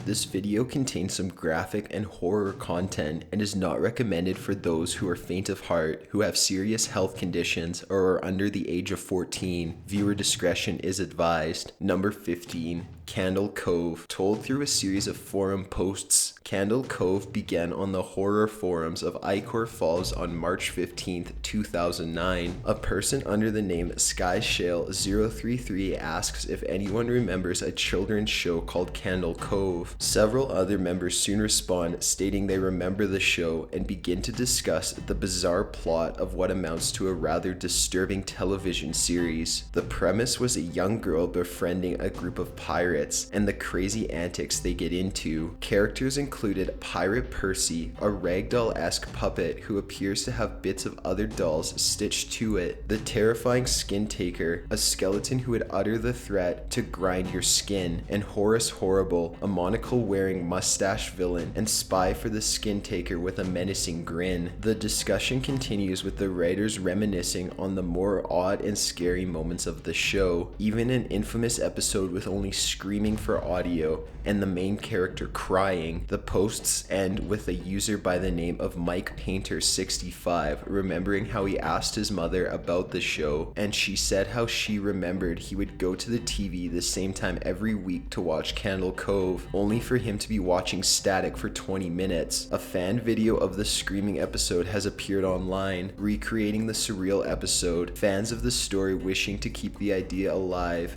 This video contains some graphic and horror content and is not recommended for those who are faint of heart, who have serious health conditions, or are under the age of 14. Viewer discretion is advised. Number 15. Candle Cove. Told through a series of forum posts, Candle Cove began on the horror forums of Icor Falls on March 15, 2009. A person under the name SkyShale033 asks if anyone remembers a children's show called Candle Cove. Several other members soon respond, stating they remember the show and begin to discuss the bizarre plot of what amounts to a rather disturbing television series. The premise was a young girl befriending a group of pirates and the crazy antics they get into. Characters included Pirate Percy, a ragdoll-esque puppet who appears to have bits of other dolls stitched to it, the terrifying Skin Taker, a skeleton who would utter the threat to grind your skin, and Horace Horrible, a monocle-wearing mustache villain and spy for the Skin Taker with a menacing grin. The discussion continues with the writers reminiscing on the more odd and scary moments of the show, even an infamous episode with only screaming for audio and the main character crying. The posts end with a user by the name of Mike Painter 65 remembering how he asked his mother about the show, and she said how she remembered he would go to the TV the same time every week to watch Candle Cove, only for him to be watching static for 20 minutes. A fan video of the screaming episode has appeared online, recreating the surreal episode. Fans of the story wishing to keep the idea alive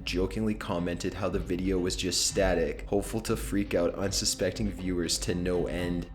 jokingly commented how the video was just static, hopeful to freak out unsuspecting viewers to no end.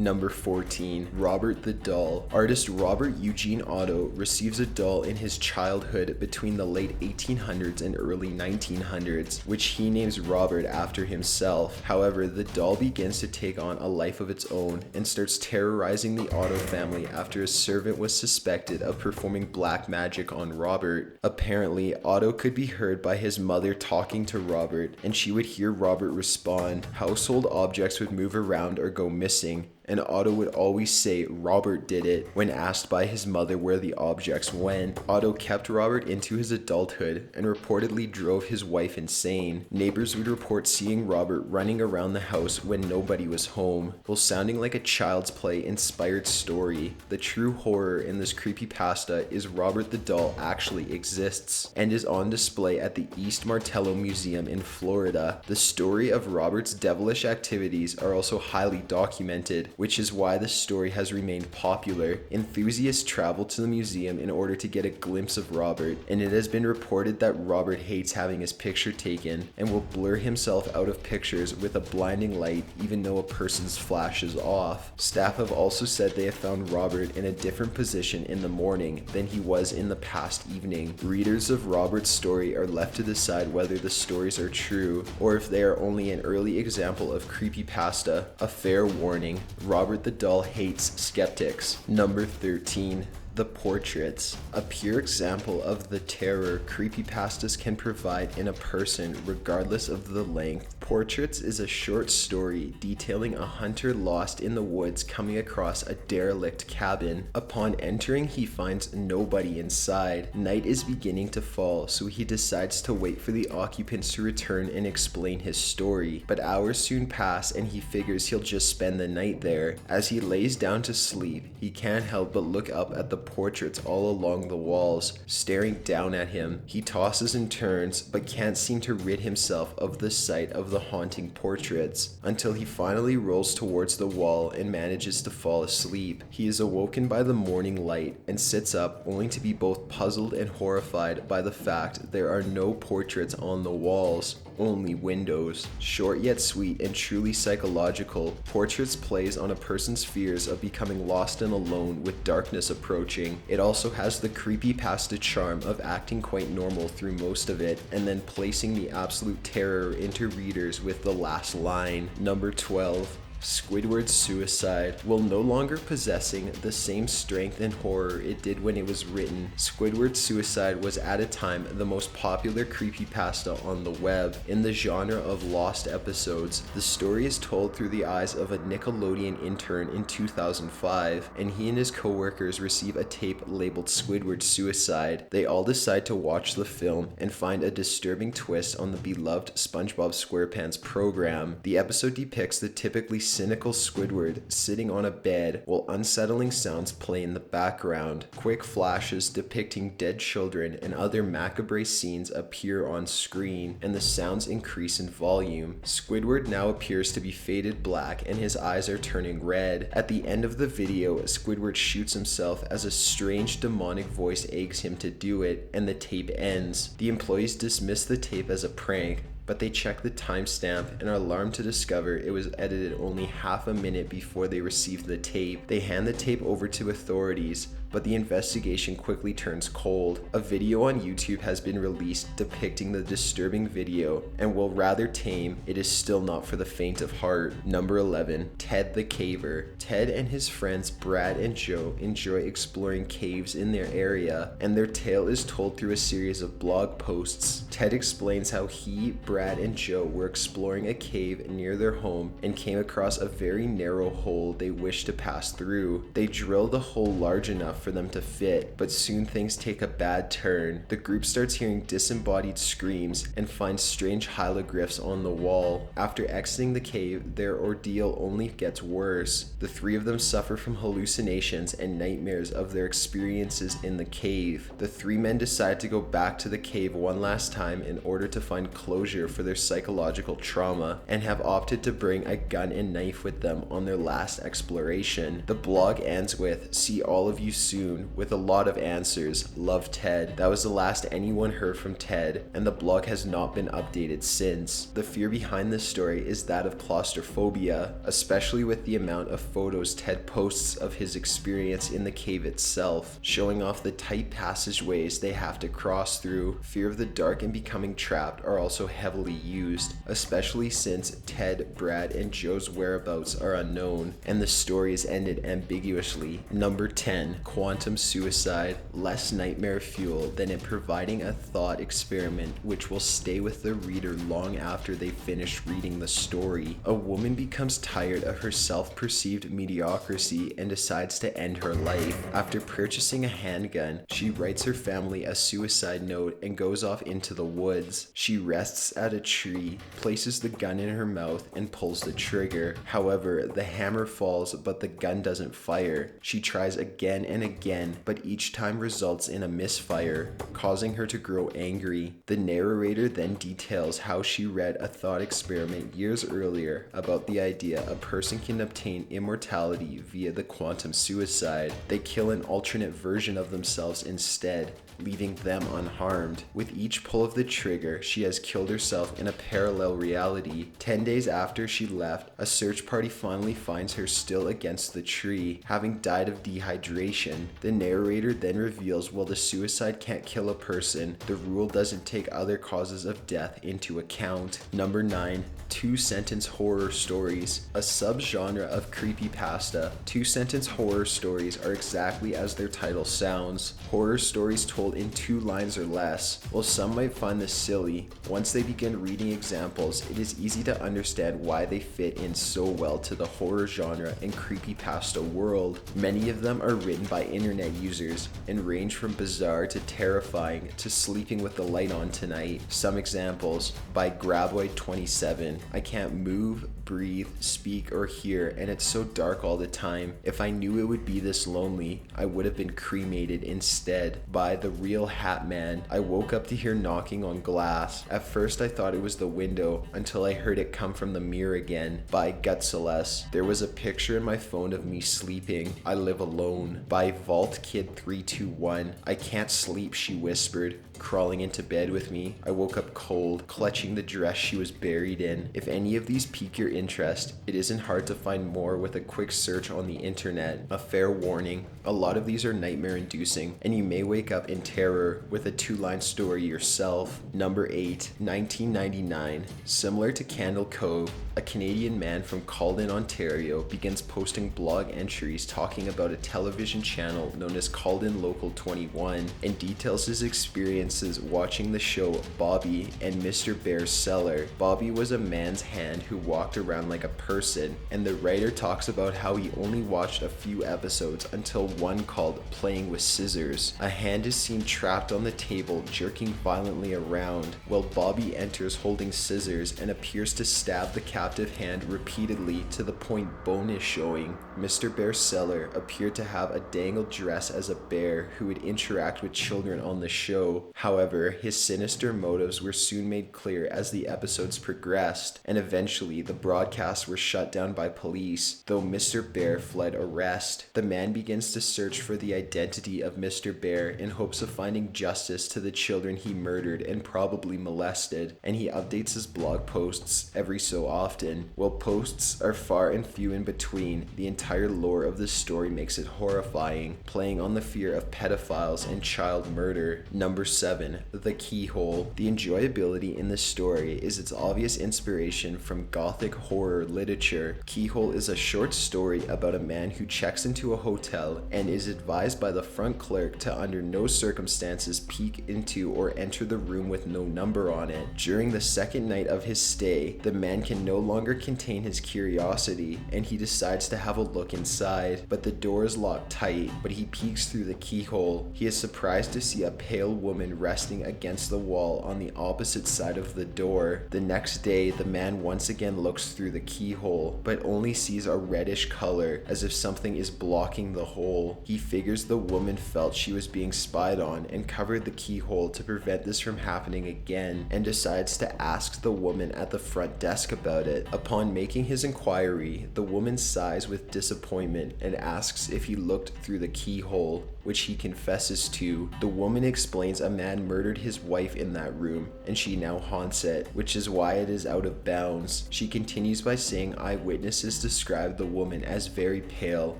Number 14. Robert the Doll. Artist Robert Eugene Otto receives a doll in his childhood between the late 1800s and early 1900s, which he names Robert after himself. However, the doll begins to take on a life of its own and starts terrorizing the Otto family after a servant was suspected of performing black magic on Robert. Apparently, Otto could be heard by his mother talking to Robert, and she would hear Robert respond. Household objects would move around or go missing, and Otto would always say Robert did it when asked by his mother where the objects went. Otto kept Robert into his adulthood and reportedly drove his wife insane. Neighbors would report seeing Robert running around the house when nobody was home. While sounding like a Child's Play inspired story, the true horror in this creepypasta is Robert the Doll actually exists and is on display at the East Martello Museum in Florida. The story of Robert's devilish activities are also highly documented, which is why the story has remained popular. Enthusiasts travel to the museum in order to get a glimpse of Robert, and it has been reported that Robert hates having his picture taken and will blur himself out of pictures with a blinding light even though a person's flash is off. Staff have also said they have found Robert in a different position in the morning than he was in the past evening. Readers of Robert's story are left to decide whether the stories are true or if they are only an early example of creepypasta. A fair warning: Robert the Doll hates skeptics. Number 13. The portraits. A pure example of the terror creepypastas can provide in a person regardless of the length. Portraits is a short story detailing a hunter lost in the woods coming across a derelict cabin. Upon entering, he finds nobody inside. Night is beginning to fall, so he decides to wait for the occupants to return and explain his story. But hours soon pass and he figures he'll just spend the night there. As he lays down to sleep, he can't help but look up at the portraits all along the walls, staring down at him. He tosses and turns, but can't seem to rid himself of the sight of the haunting portraits, until he finally rolls towards the wall and manages to fall asleep. He is awoken by the morning light and sits up, only to be both puzzled and horrified by the fact there are no portraits on the walls, only windows. Short yet sweet and truly psychological, Portraits plays on a person's fears of becoming lost and alone with darkness approaching. It also has the creepypasta charm of acting quite normal through most of it, and then placing the absolute terror into readers with the last line. Number 12. Squidward Suicide. While no longer possessing the same strength and horror it did when it was written, Squidward Suicide was at a time the most popular creepypasta on the web. In the genre of lost episodes, the story is told through the eyes of a Nickelodeon intern in 2005, and he and his co-workers receive a tape labeled Squidward Suicide. They all decide to watch the film and find a disturbing twist on the beloved SpongeBob SquarePants program. The episode depicts the typically cynical Squidward sitting on a bed while unsettling sounds play in the background. Quick flashes depicting dead children and other macabre scenes appear on screen, and the sounds increase in volume. Squidward now appears to be faded black and his eyes are turning red. At the end of the video, Squidward shoots himself as a strange demonic voice eggs him to do it, and the tape ends. The employees dismiss the tape as a prank, but they check the timestamp and are alarmed to discover it was edited only half a minute before they received the tape. They hand the tape over to authorities, but the investigation quickly turns cold. A video on YouTube has been released depicting the disturbing video, and while rather tame, it is still not for the faint of heart. Number 11, Ted the Caver. Ted and his friends Brad and Joe enjoy exploring caves in their area, and their tale is told through a series of blog posts. Ted explains how he, Brad, and Joe were exploring a cave near their home and came across a very narrow hole they wished to pass through. They drilled a hole large enough for them to fit, but soon things take a bad turn. The group starts hearing disembodied screams and finds strange hieroglyphs on the wall. After exiting the cave, their ordeal only gets worse. The three of them suffer from hallucinations and nightmares of their experiences in the cave. The three men decide to go back to the cave one last time in order to find closure for their psychological trauma, and have opted to bring a gun and knife with them on their last exploration. The blog ends with, "See all of you soon," with a lot of answers. Love, Ted. That was the last anyone heard from Ted, and the blog has not been updated since. The fear behind this story is that of claustrophobia, especially with the amount of photos Ted posts of his experience in the cave itself, showing off the tight passageways they have to cross through. Fear of the dark and becoming trapped are also heavily used, especially since Ted, Brad, and Joe's whereabouts are unknown, and the story is ended ambiguously. Number 10, Quantum Suicide. Less nightmare fuel than in providing a thought experiment which will stay with the reader long after they finish reading the story. A woman becomes tired of her self-perceived mediocrity and decides to end her life. After purchasing a handgun, she writes her family a suicide note and goes off into the woods. She rests at a tree, places the gun in her mouth, and pulls the trigger. However, the hammer falls, but the gun doesn't fire. She tries again and again, but each time results in a misfire, causing her to grow angry. The narrator then details how she read a thought experiment years earlier about the idea a person can obtain immortality via the quantum suicide. They kill an alternate version of themselves instead, leaving them unharmed. With each pull of the trigger, she has killed herself in a parallel reality. 10 days after she left, a search party finally finds her still against the tree, having died of dehydration. The narrator then reveals while the suicide can't kill a person, the rule doesn't take other causes of death into account. Number 9, two-sentence horror stories. A subgenre of creepypasta, two-sentence horror stories are exactly as their title sounds. Horror stories told in 2 lines or less. While some might find this silly, once they begin reading examples, it is easy to understand why they fit in so well to the horror genre and creepypasta world. Many of them are written by internet users and range from bizarre to terrifying to sleeping with the light on tonight. Some examples: by Graboid27, I can't move, breathe, speak, or hear, and it's so dark all the time. If I knew it would be this lonely, I would have been cremated instead. By The Real Hat Man, I woke up to hear knocking on glass. At first I thought it was the window until I heard it come from the mirror again. By Gutseless, there was a picture in my phone of me sleeping. I live alone. By Vault Kid 321, I can't sleep, she whispered, crawling into bed with me. I woke up cold, clutching the dress she was buried in. If any of these pique your interest, it isn't hard to find more with a quick search on the internet. A fair warning, a lot of these are nightmare inducing, and you may wake up in terror with a 2-line story yourself. Number 8, 1999. Similar to Candle Cove, a Canadian man from Calden, Ontario begins posting blog entries talking about a television channel known as Calden Local 21 and details his experiences watching the show Bobby and Mr. Bear's Cellar. Bobby was a man's hand who walked around like a person, and the writer talks about how he only watched a few episodes until one called Playing with Scissors. A hand is seen trapped on the table jerking violently around, while Bobby enters holding scissors and appears to stab the captive hand repeatedly to the point bone is showing. Mr. Bear's Cellar appeared to have a dangled dress as a bear who would interact with children on the show. However, his sinister motives were soon made clear as the episodes progressed, and eventually the broadcasts were shut down by police, though Mr. Bear fled arrest. The man begins to search for the identity of Mr. Bear in hopes of finding justice to the children he murdered and probably molested, and he updates his blog posts every so often. While posts are far and few in between, the entire lore of the story makes it horrifying, playing on the fear of pedophiles and child murder. Number 7, The Keyhole. The enjoyability in this story is its obvious inspiration from gothic horror literature. Keyhole is a short story about a man who checks into a hotel and is advised by the front clerk to under no circumstances peek into or enter the room with no number on it. During the second night of his stay, the man can no longer contain his curiosity and he decides to have a look inside, but the door is locked tight. But he peeks through the keyhole. He is surprised to see a pale woman resting against the wall on the opposite side of the door. The next day, the man once again looks through the keyhole, but only sees a reddish color as if something is blocking the hole. He figures the woman felt she was being spied on and covered the keyhole to prevent this from happening again, and decides to ask the woman at the front desk about it. Upon making his inquiry, the woman sighs with disappointment and asks if he looked through the keyhole, which he confesses to. The woman explains a man murdered his wife in that room and she now haunts it, which is why it is out of bounds. She continues by saying eyewitnesses describe the woman as very pale,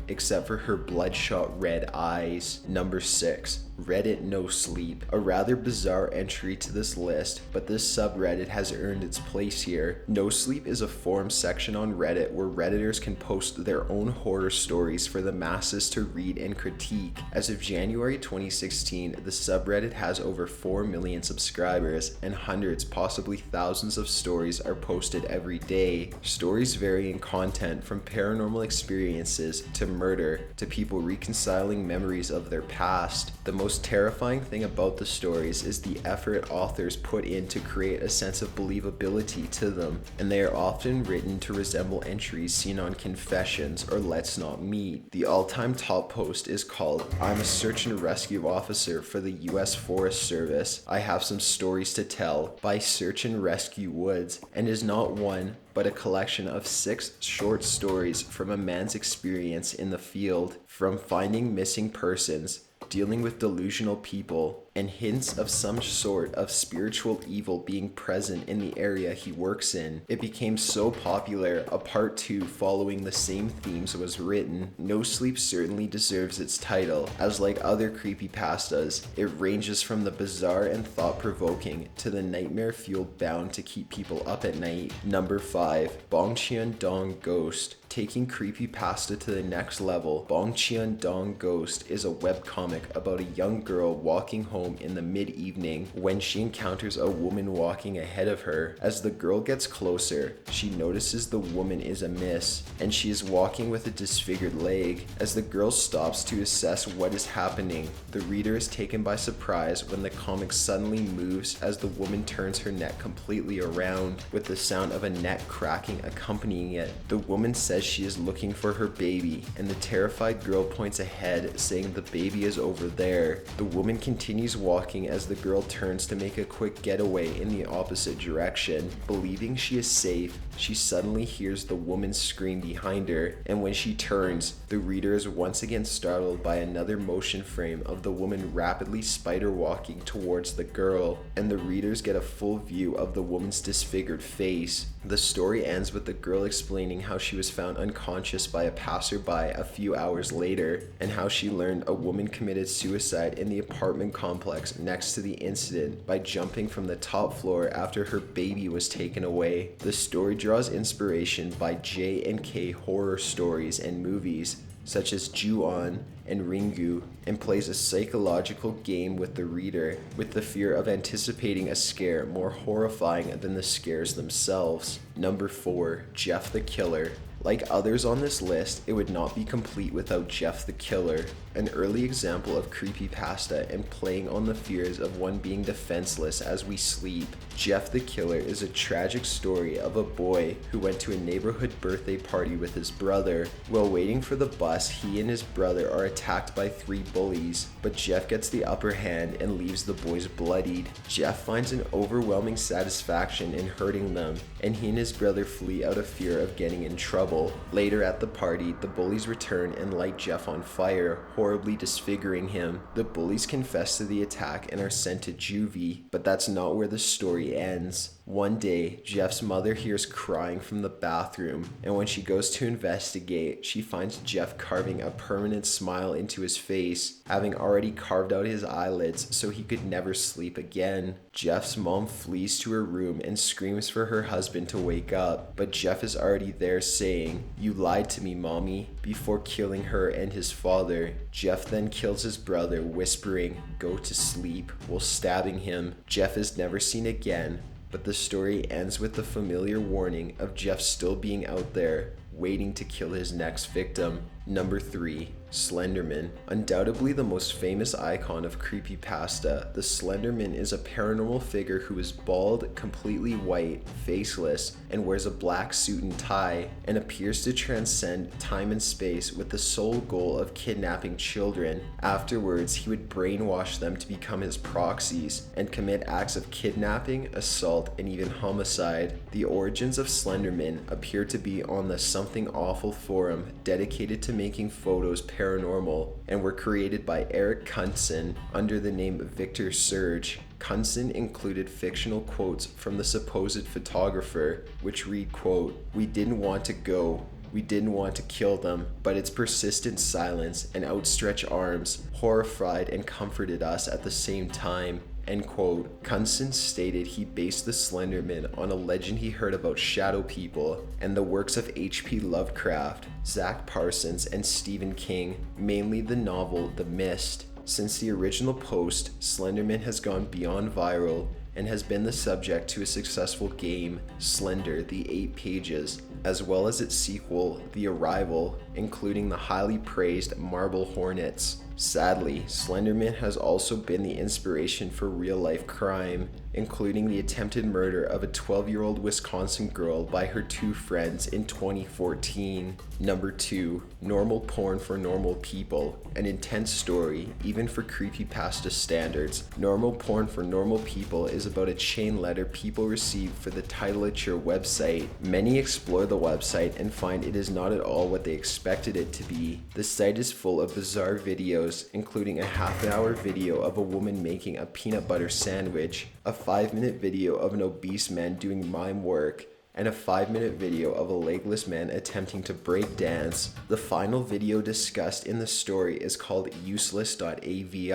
except for her bloodshot red eyes. Number 6, Reddit NoSleep. A rather bizarre entry to this list, but this subreddit has earned its place here. NoSleep is a forum section on Reddit where Redditors can post their own horror stories for the masses to read and critique. As of January 2016, the subreddit has over 4 million subscribers, and hundreds, possibly thousands of stories are posted every day. Stories vary in content from paranormal experiences to murder to people reconciling memories of their past. The most terrifying thing about the stories is the effort authors put in to create a sense of believability to them, and they are often written to resemble entries seen on Confessions or Let's Not Meet. The all-time top post is called "I'm a search and rescue officer for the US Forest Service. I have some stories to tell" by Search and Rescue Woods, and is not one but a collection of 6 short stories from a man's experience in the field, from finding missing persons, dealing with delusional people, and hints of some sort of spiritual evil being present in the area he works in. It became so popular, a part 2 following the same themes was written. No Sleep certainly deserves its title, as like other creepypastas, it ranges from the bizarre and thought-provoking to the nightmare-fueled bound to keep people up at night. Number 5, Bongcheon-Dong Ghost. Taking creepypasta to the next level, Bongcheon-Dong Ghost is a webcomic about a young girl walking home in the mid-evening when she encounters a woman walking ahead of her. As the girl gets closer, she notices the woman is amiss, and she is walking with a disfigured leg. As the girl stops to assess what is happening, the reader is taken by surprise when the comic suddenly moves as the woman turns her neck completely around, with the sound of a neck cracking accompanying it. The woman says she is looking for her baby, and the terrified girl points ahead, saying the baby is over there. The woman continues walking as the girl turns to make a quick getaway in the opposite direction. Believing she is safe, she suddenly hears the woman scream behind her, and when she turns, the reader is once again startled by another motion frame of the woman rapidly spider walking towards the girl, and the readers get a full view of the woman's disfigured face. The story ends with the girl explaining how she was found unconscious by a passerby a few hours later, and how she learned a woman committed suicide in the apartment complex complex next to the incident by jumping from the top floor after her baby was taken away. The story draws inspiration by J&K horror stories and movies such as Ju-on and Ringu, and plays a psychological game with the reader, with the fear of anticipating a scare more horrifying than the scares themselves. Number 4. Jeff the Killer. Like others on this list, it would not be complete without Jeff the Killer, an early example of creepypasta and playing on the fears of one being defenseless as we sleep. Jeff the Killer is a tragic story of a boy who went to a neighborhood birthday party with his brother. While waiting for the bus, he and his brother are attacked by 3 bullies, but Jeff gets the upper hand and leaves the boys bloodied. Jeff finds an overwhelming satisfaction in hurting them, and he and his brother flee out of fear of getting in trouble. Later at the party, the bullies return and light Jeff on fire, horribly disfiguring him. The bullies confess to the attack and are sent to juvie, but that's not where the story ends. One day, Jeff's mother hears crying from the bathroom, and when she goes to investigate, she finds Jeff carving a permanent smile into his face, having already carved out his eyelids so he could never sleep again. Jeff's mom flees to her room and screams for her husband to wake up, but Jeff is already there saying, "You lied to me, mommy," before killing her and his father. Jeff then kills his brother, whispering, "Go to sleep," while stabbing him. Jeff is never seen again, but the story ends with the familiar warning of Jeff still being out there, waiting to kill his next victim. Number 3. Slender Man. Undoubtedly the most famous icon of creepypasta, the Slender Man is a paranormal figure who is bald, completely white, faceless, and wears a black suit and tie, and appears to transcend time and space with the sole goal of kidnapping children. Afterwards, he would brainwash them to become his proxies and commit acts of kidnapping, assault, and even homicide. The origins of Slender Man appear to be on the Something Awful forum dedicated to making photos paranormal, and were created by Eric Kunsen under the name Victor Surge. Kunsen included fictional quotes from the supposed photographer, which read, quote, "We didn't want to go. We didn't want to kill them, but its persistent silence and outstretched arms horrified and comforted us at the same time." End quote. Kunsen stated he based the Slender Man on a legend he heard about shadow people and the works of H.P. Lovecraft, Zach Parsons, and Stephen King, mainly the novel The Mist. Since the original post, Slender Man has gone beyond viral and has been the subject to a successful game, Slender: The 8 Pages, as well as its sequel, The Arrival, including the highly praised Marble Hornets. Sadly, Slender Man has also been the inspiration for real-life crime, including the attempted murder of a 12-year-old Wisconsin girl by her 2 friends in 2014. Number 2. Normal Porn for Normal People. An intense story, even for creepypasta standards. Normal Porn for Normal People is about a chain letter people receive for the title at your website. Many explore the website and find it is not at all what they expected it to be. The site is full of bizarre videos, including a half-an-hour video of a woman making a peanut butter sandwich, a 5-minute video of an obese man doing mime work, and a 5-minute video of a legless man attempting to break dance. The final video discussed in the story is called useless.avi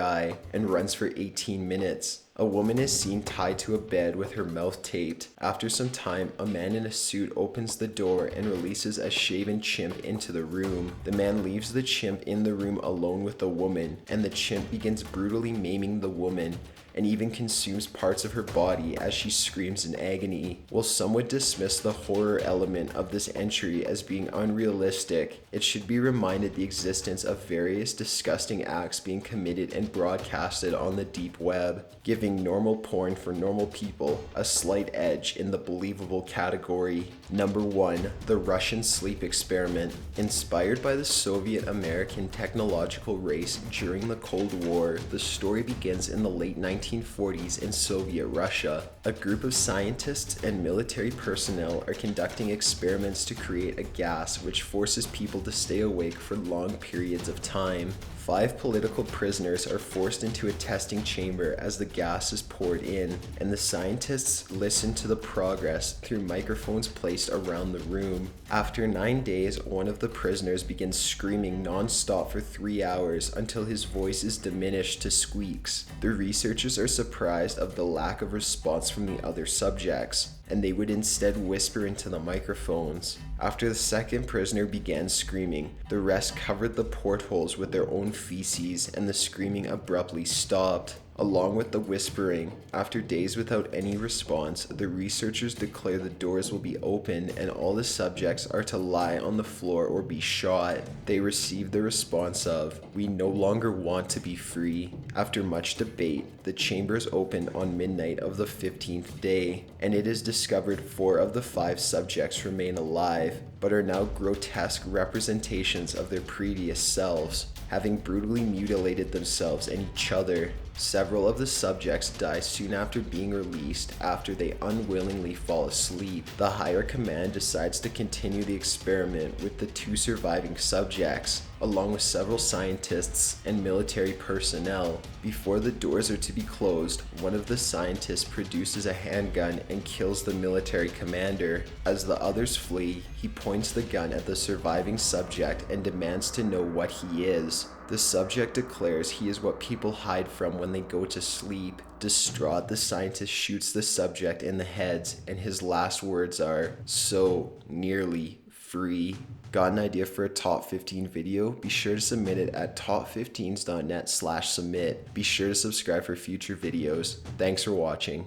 and runs for 18 minutes. A woman is seen tied to a bed with her mouth taped. After some time, a man in a suit opens the door and releases a shaven chimp into the room. The man leaves the chimp in the room alone with the woman, and the chimp begins brutally maiming the woman and even consumes parts of her body as she screams in agony. While some would dismiss the horror element of this entry as being unrealistic, it should be reminded the existence of various disgusting acts being committed and broadcasted on the deep web, giving normal porn for normal people a slight edge in the believable category. Number 1. The Russian Sleep Experiment. Inspired by the Soviet-American technological race during the Cold War, the story begins in the late 1940s in Soviet Russia. A group of scientists and military personnel are conducting experiments to create a gas which forces people to stay awake for long periods of time. 5 political prisoners are forced into a testing chamber as the gas is poured in, and the scientists listen to the progress through microphones placed around the room. After 9 days, one of the prisoners begins screaming non-stop for 3 hours until his voice is diminished to squeaks. The researchers are surprised of the lack of response from the other subjects, and they would instead whisper into the microphones. After the second prisoner began screaming, the rest covered the portholes with their own feces, and the screaming abruptly stopped, along with the whispering. After days without any response, the researchers declare the doors will be opened and all the subjects are to lie on the floor or be shot. They receive the response of, "We no longer want to be free." After much debate, the chambers opened on midnight of the 15th day, and it is discovered 4 of the 5 subjects remain alive, but are now grotesque representations of their previous selves, having brutally mutilated themselves and each other. Several of the subjects die soon after being released after they unwillingly fall asleep. The higher command decides to continue the experiment with the 2 surviving subjects, along with several scientists and military personnel. Before the doors are to be closed, one of the scientists produces a handgun and kills the military commander. As the others flee, he points the gun at the surviving subject and demands to know what he is. The subject declares he is what people hide from when they go to sleep. Distraught, the scientist shoots the subject in the head, and his last words are, "So nearly free." Got an idea for a top 15 video? Be sure to submit it at top15s.net/submit. Be sure to subscribe for future videos. Thanks for watching.